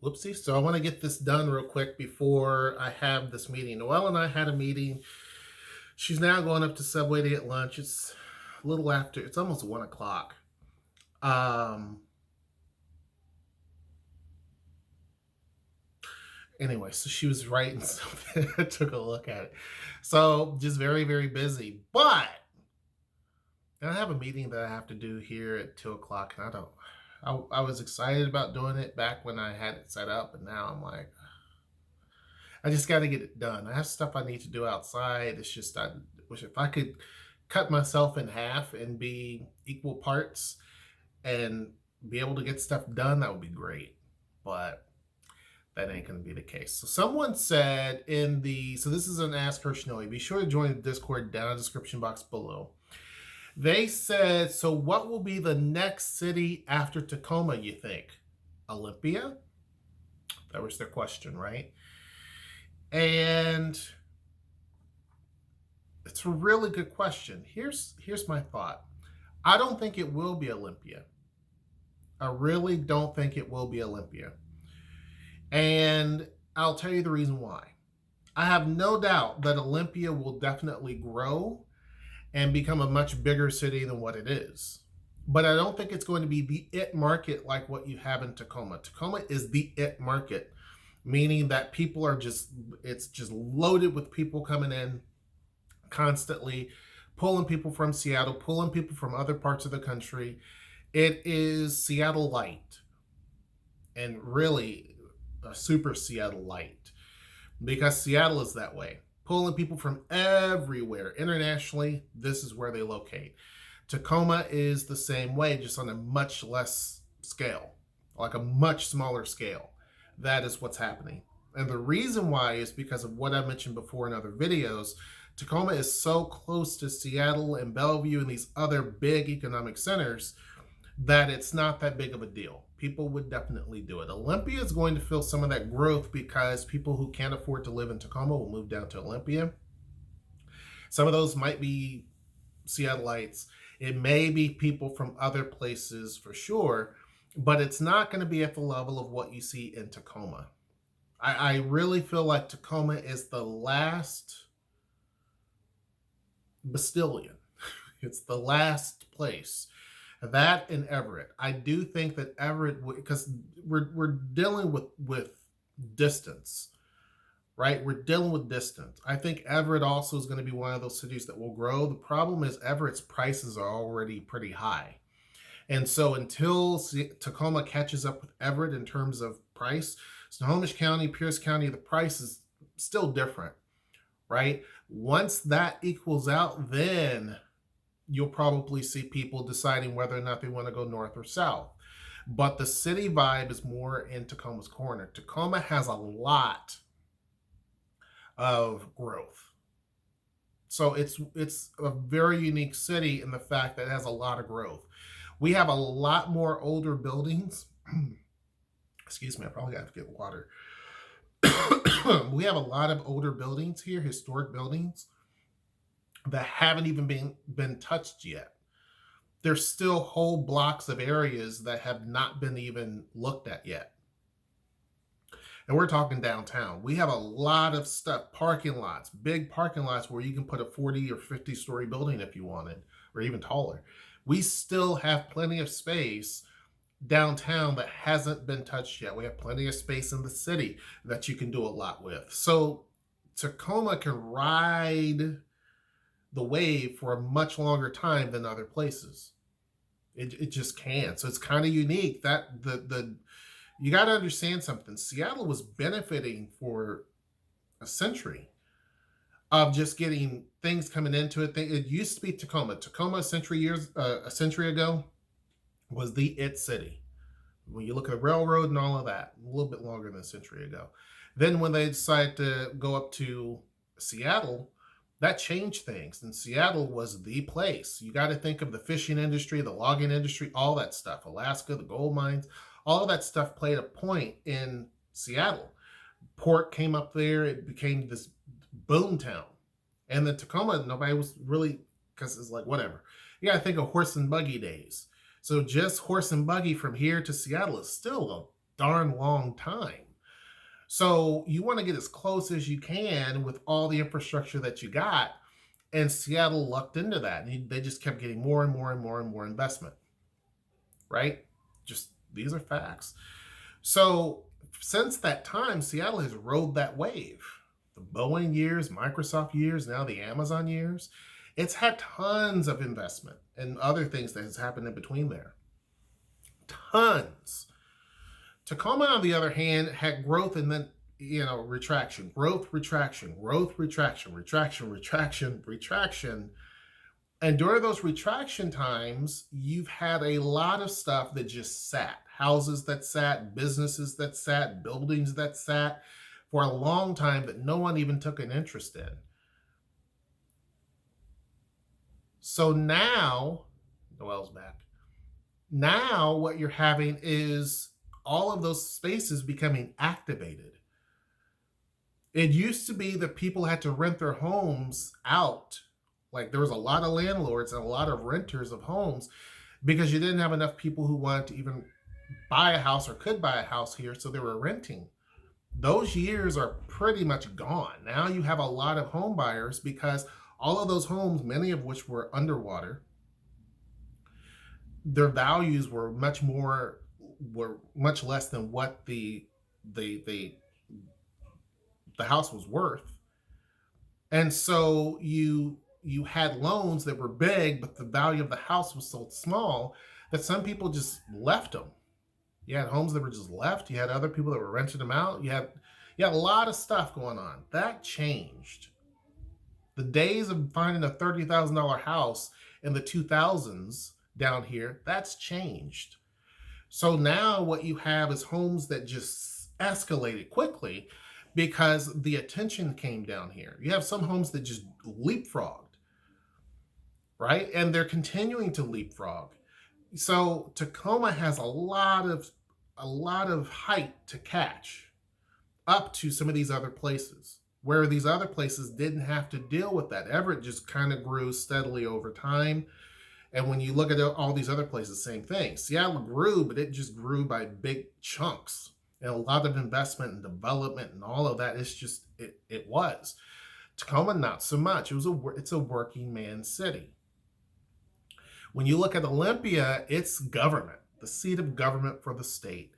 Whoopsie. So I want to get this done real quick before I have this meeting. Noelle and I had a meeting. She's now going up to Subway to get lunch. It's a little after, it's almost 1 o'clock. Um, anyway, so she was writing something. I took a look at it. So just very, very busy. But I have a meeting that I have to do here at 2 o'clock, and I was excited about doing it back when I had it set up, and now I'm like, I just got to get it done. I have stuff I need to do outside. It's just, I wish if I could cut myself in half and be equal parts and be able to get stuff done, that would be great. But that ain't going to be the case. So someone said so this is an Ask HershNoeie. Be sure to join the Discord down in the description box below. They said, so what will be the next city after Tacoma, you think? Olympia? That was their question, right? And it's a really good question. Here's my thought. I don't think it will be Olympia. I really don't think it will be Olympia. And I'll tell you the reason why. I have no doubt that Olympia will definitely grow and become a much bigger city than what it is. But I don't think it's going to be the it market like what you have in Tacoma. Tacoma is the it market, meaning that people are it's just loaded with people coming in constantly, pulling people from Seattle, pulling people from other parts of the country. It is Seattle light, and really a super Seattle light, because Seattle is that way. Pulling people from everywhere internationally, this is where they locate. Tacoma is the same way, just on a much less scale, like a much smaller scale. That is what's happening. And the reason why is because of what I mentioned before in other videos. Tacoma is so close to Seattle and Bellevue and these other big economic centers that it's not that big of a deal. People would definitely do it. Olympia is going to feel some of that growth because people who can't afford to live in Tacoma will move down to Olympia. Some of those might be Seattleites. It may be people from other places for sure, but it's not going to be at the level of what you see in Tacoma. I really feel like Tacoma is the last bastion. It's the last place. That and Everett. I do think that Everett, because we're dealing with distance, right? We're dealing with distance. I think Everett also is going to be one of those cities that will grow. The problem is Everett's prices are already pretty high. And so until Tacoma catches up with Everett in terms of price, Snohomish County, Pierce County, the price is still different, right? Once that equals out, then you'll probably see people deciding whether or not they want to go north or south. But the city vibe is more in Tacoma's corner. Tacoma has a lot of growth. So it's a very unique city in the fact that it has a lot of growth. We have a lot more older buildings. Excuse me, I probably have to get water. We have a lot of older buildings here, historic buildings, that haven't even been touched yet. There's still whole blocks of areas that have not been even looked at yet. And we're talking downtown. We have a lot of stuff, parking lots, big parking lots where you can put a 40 or 50 story building if you wanted, or even taller. We still have plenty of space downtown that hasn't been touched yet. We have plenty of space in the city that you can do a lot with. So Tacoma can ride the wave for a much longer time than other places. It just can. So it's kind of unique that you got to understand something. Seattle was benefiting for a century of just getting things coming into it. It used to be Tacoma. Tacoma a century ago was the it city. When you look at the railroad and all of that, a little bit longer than a century ago. Then when they decided to go up to Seattle, that changed things. And Seattle was the place. You got to think of the fishing industry, the logging industry, all that stuff. Alaska, the gold mines, all of that stuff played a point in Seattle. Port came up there. It became this boom town. And then Tacoma, nobody was really, because it's like, whatever. You got to think of horse and buggy days. So just horse and buggy from here to Seattle is still darn long time. So you want to get as close as you can with all the infrastructure that you got. And Seattle lucked into that. And they just kept getting more and more and more and more investment, right? Just these are facts. So since that time, Seattle has rode that wave. The Boeing years, Microsoft years, now the Amazon years. It's had tons of investment and other things that has happened in between there. Tons. Tacoma, on the other hand, had growth and then, retraction, growth, retraction, growth, retraction, retraction, retraction, retraction. And during those retraction times, you've had a lot of stuff that just sat. Houses that sat, businesses that sat, buildings that sat for a long time that no one even took an interest in. So now, Noel's back. Now what you're having is all of those spaces becoming activated. It used to be that people had to rent their homes out. Like there was a lot of landlords and a lot of renters of homes because you didn't have enough people who wanted to even buy a house or could buy a house here, so they were renting. Those years are pretty much gone. Now you have a lot of home buyers because all of those homes, many of which were underwater, their values were much less than what the house was worth. And so you had loans that were big, but the value of the house was so small that some people just left them. You had homes that were just left. You had other people that were renting them out. You had a lot of stuff going on. That changed. The days of finding a $30,000 house in the 2000s down here, that's changed. So now what you have is homes that just escalated quickly because the attention came down here. You have some homes that just leapfrogged, right? And they're continuing to leapfrog. So Tacoma has a lot of height to catch up to some of these other places, where these other places didn't have to deal with that. Everett just kind of grew steadily over time. And when you look at all these other places, same thing. Seattle grew, but it just grew by big chunks and a lot of investment and development and all of that. It's just, it was. Tacoma, not so much. It's a working man city. When you look at Olympia, it's government, the seat of government for the state.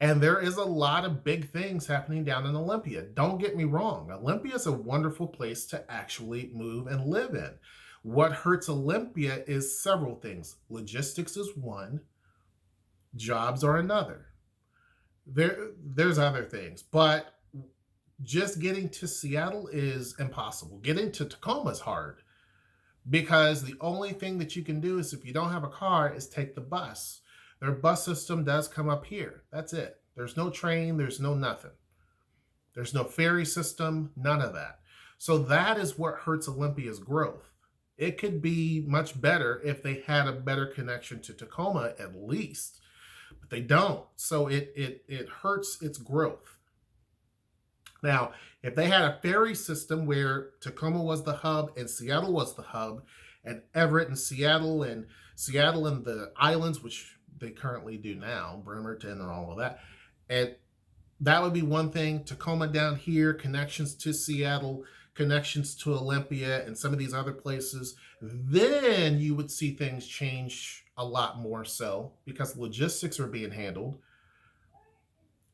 And there is a lot of big things happening down in Olympia. Don't get me wrong. Olympia is a wonderful place to actually move and live in. What hurts Olympia is several things. Logistics is one. Jobs are another. There's other things. But just getting to Seattle is impossible. Getting to Tacoma is hard. Because the only thing that you can do is, if you don't have a car, is take the bus. Their bus system does come up here. That's it. There's no train. There's no nothing. There's no ferry system. None of that. So that is what hurts Olympia's growth. It could be much better if they had a better connection to Tacoma at least. But they don't. So it hurts its growth. Now, if they had a ferry system where Tacoma was the hub and Seattle was the hub, and Everett and Seattle and the islands, which they currently do now, Bremerton and all of that, and that would be one thing. Tacoma down here, connections to Seattle, connections to Olympia and some of these other places, then you would see things change a lot more so because logistics are being handled.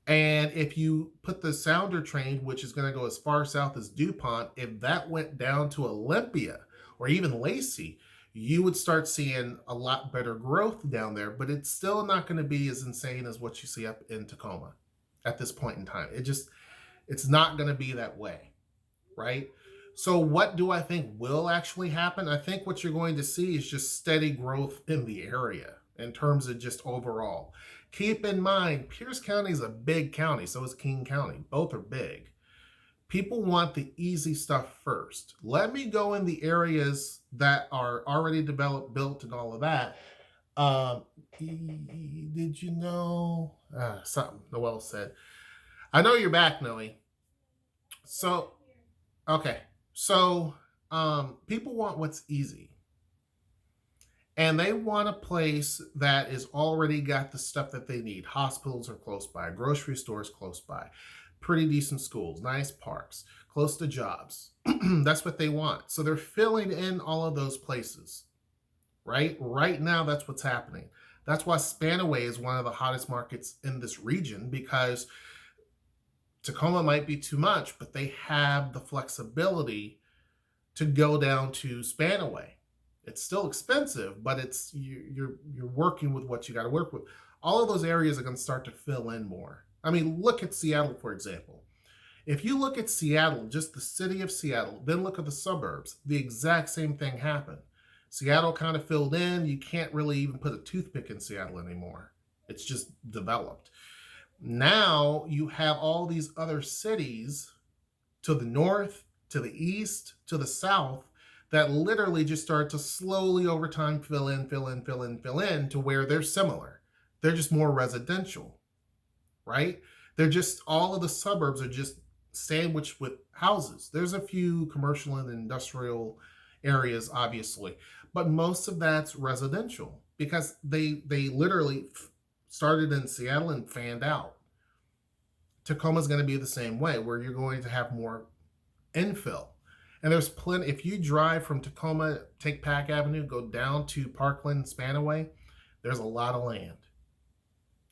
And if you put the Sounder train, which is going to go as far south as DuPont, if that went down to Olympia or even Lacey, you would start seeing a lot better growth down there. But it's still not going to be as insane as what you see up in Tacoma at this point in time. It's not going to be that way, right? So what do I think will actually happen? I think what you're going to see is just steady growth in the area in terms of just overall. Keep in mind, Pierce County is a big county, so is King County. Both are big. People want the easy stuff first. Let me go in the areas that are already developed, built, and all of that. Did you know? Something Noel said. I know you're back, Noe. So, okay. So, people want what's easy. And they want a place that is already got the stuff that they need. Hospitals are close by, grocery stores close by, pretty decent schools, nice parks, close to jobs. That's what they want. So they're filling in all of those places, right? Right now, that's what's happening. That's why Spanaway is one of the hottest markets in this region, because Tacoma might be too much, but they have the flexibility to go down to Spanaway. It's still expensive, but it's you're working with what you got to work with. All of those areas are going to start to fill in more. I mean, look at Seattle, for example. If you look at Seattle, just the city of Seattle, then look at the suburbs, the exact same thing happened. Seattle kind of filled in. You can't really even put a toothpick in Seattle anymore. It's just developed. Now you have all these other cities to the north, to the east, to the south, that literally just start to slowly over time fill in to where they're similar. They're just more residential, right? They're just, all of the suburbs are just sandwiched with houses. There's a few commercial and industrial areas, obviously, but most of that's residential because they literally started in Seattle and fanned out. Tacoma's going to be the same way, where you're going to have more infill. And there's plenty. If you drive from Tacoma, take Pack Avenue, go down to Parkland, Spanaway, there's a lot of land.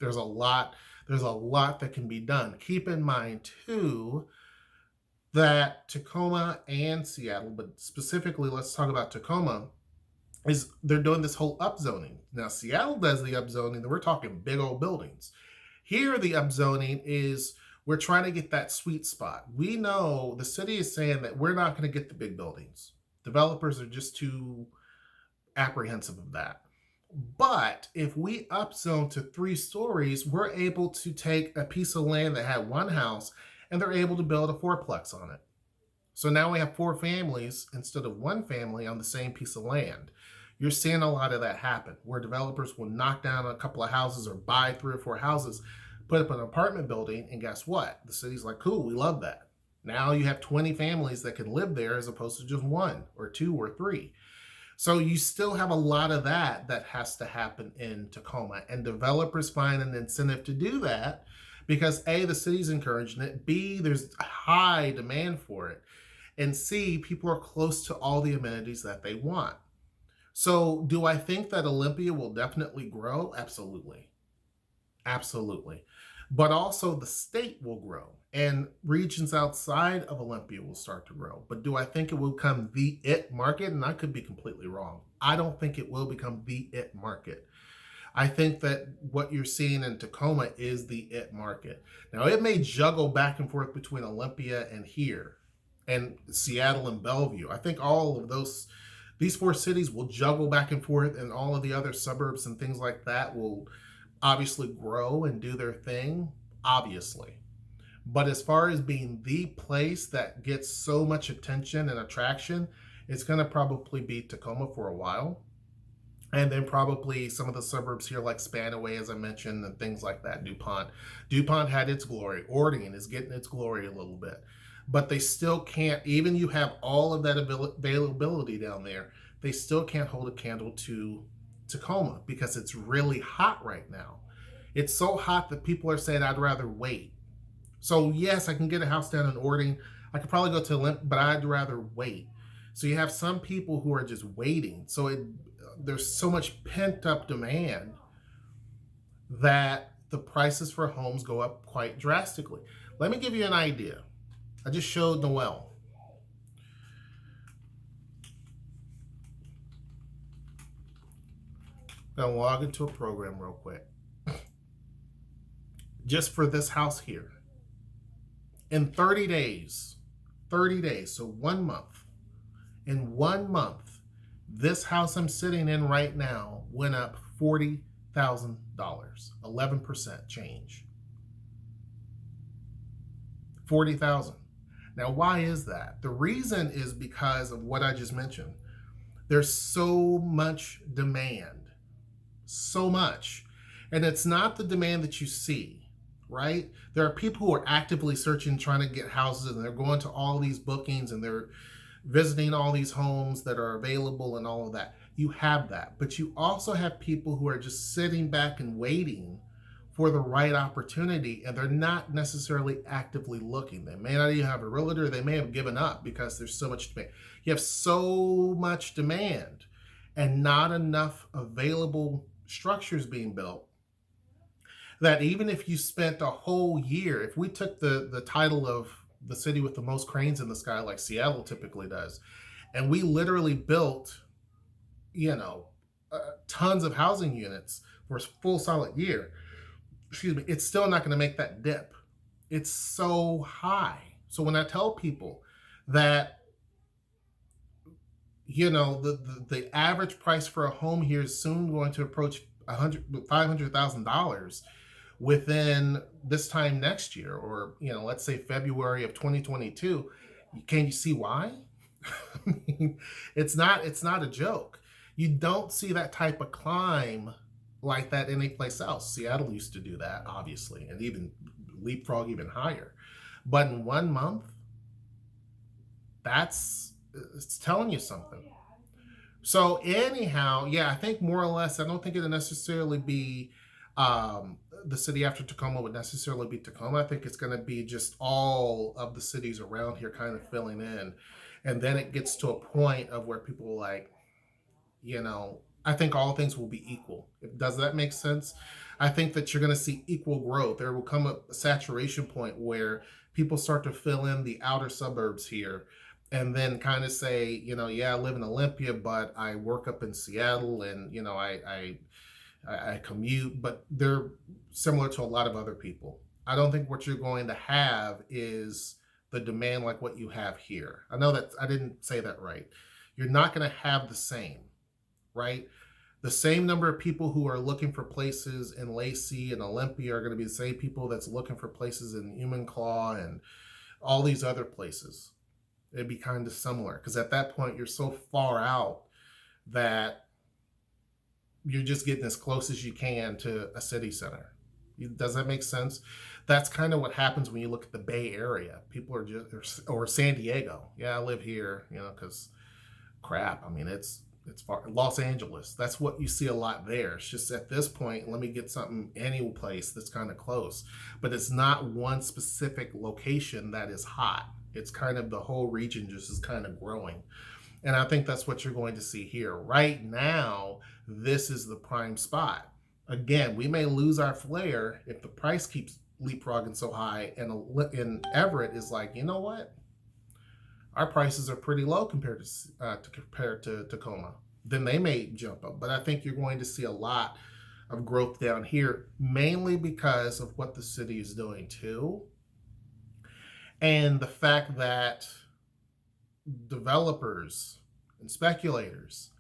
There's a lot that can be done. Keep in mind too that Tacoma and Seattle, but specifically let's talk about Tacoma, is they're doing this whole upzoning. Now Seattle does the upzoning, we're talking big old buildings. Here the upzoning is, we're trying to get that sweet spot. We know the city is saying that we're not going to get the big buildings. Developers are just too apprehensive of that. But if we upzone to 3 stories, we're able to take a piece of land that had one house and they're able to build a 4-plex on it. So now we have 4 families instead of 1 family on the same piece of land. You're seeing a lot of that happen, where developers will knock down a couple of houses or buy 3 or 4 houses, put up an apartment building, and guess what? The city's like, cool, we love that. Now you have 20 families that can live there as opposed to just 1 or 2 or 3. So you still have a lot of that has to happen in Tacoma, and developers find an incentive to do that because A, the city's encouraging it, B, there's high demand for it, and C, people are close to all the amenities that they want. So do I think that Olympia will definitely grow? Absolutely. Absolutely. But also the state will grow and regions outside of Olympia will start to grow. But do I think it will become the it market? And I could be completely wrong. I don't think it will become the it market. I think that what you're seeing in Tacoma is the it market. Now, it may juggle back and forth between Olympia and here and Seattle and Bellevue. I think all of these 4 cities will juggle back and forth, and all of the other suburbs and things like that will obviously grow and do their thing, obviously. But as far as being the place that gets so much attention and attraction, it's going to probably be Tacoma for a while. And then probably some of the suburbs here like Spanaway, as I mentioned, and things like that, DuPont. DuPont had its glory. Orting is getting its glory a little bit. But they still can't, even you have all of that availability down there, they still can't hold a candle to Tacoma because it's really hot right now. It's so hot that people are saying, I'd rather wait. So yes, I can get a house down in Orting. I could probably go to Olympia, but I'd rather wait. So you have some people who are just waiting. So there's so much pent up demand that the prices for homes go up quite drastically. Let me give you an idea. I just showed Noelle. I'm gonna log into a program real quick. Just for this house here. In 30 days, so 1 month. In 1 month, this house I'm sitting in right now went up $40,000, 11% change. 40,000. Now, why is that? The reason is because of what I just mentioned. There's so much demand, so much. And it's not the demand that you see, right? There are people who are actively searching, trying to get houses, and they're going to all these bookings and they're visiting all these homes that are available and all of that. You have that. But you also have people who are just sitting back and waiting for the right opportunity, and they're not necessarily actively looking. They may not even have a realtor. They may have given up because there's so much demand. You have so much demand and not enough available structures being built that even if you spent a whole year, if we took the title of the city with the most cranes in the sky, like Seattle typically does, and we literally built, you know, tons of housing units for a full solid year, excuse me, it's still not going to make that dip. It's so high. So when I tell people that, you know, the average price for a home here is soon going to approach $500,000 within this time next year, or, you know, let's say February of 2022, can you see why? I mean, it's not a joke. You don't see that type of climb like that anyplace else. Seattle used to do that, obviously, and even leapfrog even higher. But in 1 month, it's telling you something. So anyhow, yeah, I think more or less, I don't think it'll necessarily be the city after Tacoma would necessarily be Tacoma. I think it's going to be just all of the cities around here kind of filling in. And then it gets to a point of where people are like, you know, I think all things will be equal. Does that make sense? I think that you're going to see equal growth. There will come a saturation point where people start to fill in the outer suburbs here and then kind of say, you know, yeah, I live in Olympia, but I work up in Seattle, and, you know, I commute, but they're similar to a lot of other people. I don't think what you're going to have is the demand like what you have here. I know that I didn't say that right. You're not going to have the same, right? The same number of people who are looking for places in Lacey and Olympia are going to be the same people that's looking for places in Enumclaw and all these other places. It'd be kind of similar, because at that point you're so far out that you're just getting as close as you can to a city center. Does that make sense? That's kind of what happens when you look at the Bay Area. People are just, or San Diego. Yeah, I live here, you know, because crap. I mean, it's far. Los Angeles. That's what you see a lot there. It's just at this point, let me get something any place that's kind of close. But it's not one specific location that is hot. It's kind of the whole region just is kind of growing. And I think that's what you're going to see here. Right now, this is the prime spot. Again, we may lose our flair if the price keeps leapfrogging so high, and Everett is like, you know what? Our prices are pretty low compared to Tacoma. Then they may jump up. But I think you're going to see a lot of growth down here, mainly because of what the city is doing too. And the fact that developers and speculators,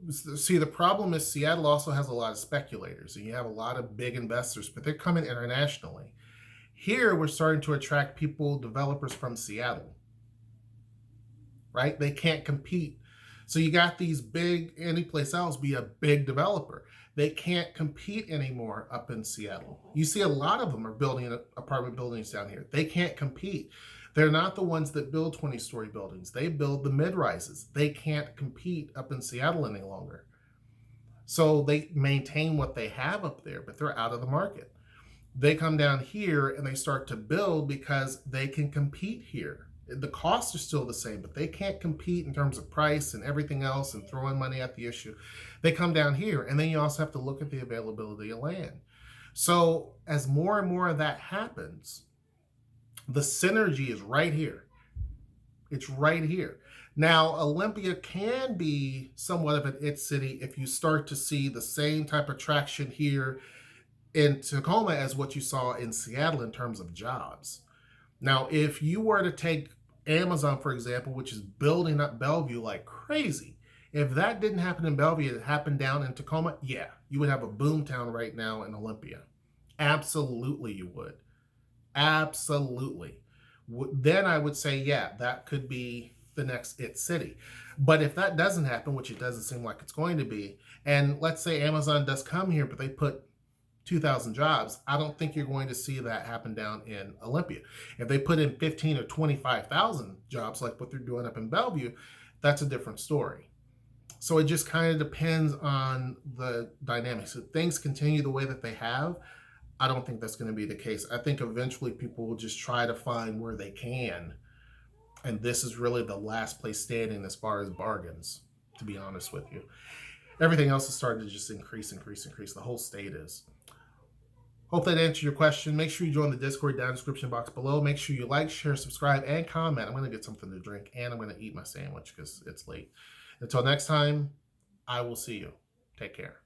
see, the problem is Seattle also has a lot of speculators, and you have a lot of big investors, but they're coming internationally. Here, we're starting to attract people, developers from Seattle, right? They can't compete. So you got these big, any place else, be a big developer. They can't compete anymore up in Seattle. You see a lot of them are building apartment buildings down here. They can't compete. They're not the ones that build 20-story buildings. They build the mid-rises. They can't compete up in Seattle any longer. So they maintain what they have up there, but they're out of the market. They come down here and they start to build because they can compete here. The costs are still the same, but they can't compete in terms of price and everything else and throwing money at the issue. They come down here, and then you also have to look at the availability of land. So as more and more of that happens, the synergy is right here. It's right here. Now, Olympia can be somewhat of an it city if you start to see the same type of traction here in Tacoma as what you saw in Seattle in terms of jobs. Now, if you were to take Amazon, for example, which is building up Bellevue like crazy, if that didn't happen in Bellevue, it happened down in Tacoma, yeah, you would have a boom town right now in Olympia. Absolutely, you would. Absolutely. Then I would say, yeah, that could be the next it city. But if that doesn't happen, which it doesn't seem like it's going to be, and let's say Amazon does come here, but they put 2,000 jobs, I don't think you're going to see that happen down in Olympia. If they put in 15 or 25,000 jobs like what they're doing up in Bellevue, that's a different story. So it just kind of depends on the dynamics. If things continue the way that they have, I don't think that's going to be the case. I think eventually people will just try to find where they can. And this is really the last place standing as far as bargains, to be honest with you. Everything else is starting to just increase. The whole state is. Hope that answered your question. Make sure you join the Discord down in the description box below. Make sure you like, share, subscribe, and comment. I'm going to get something to drink, and I'm going to eat my sandwich because it's late. Until next time, I will see you. Take care.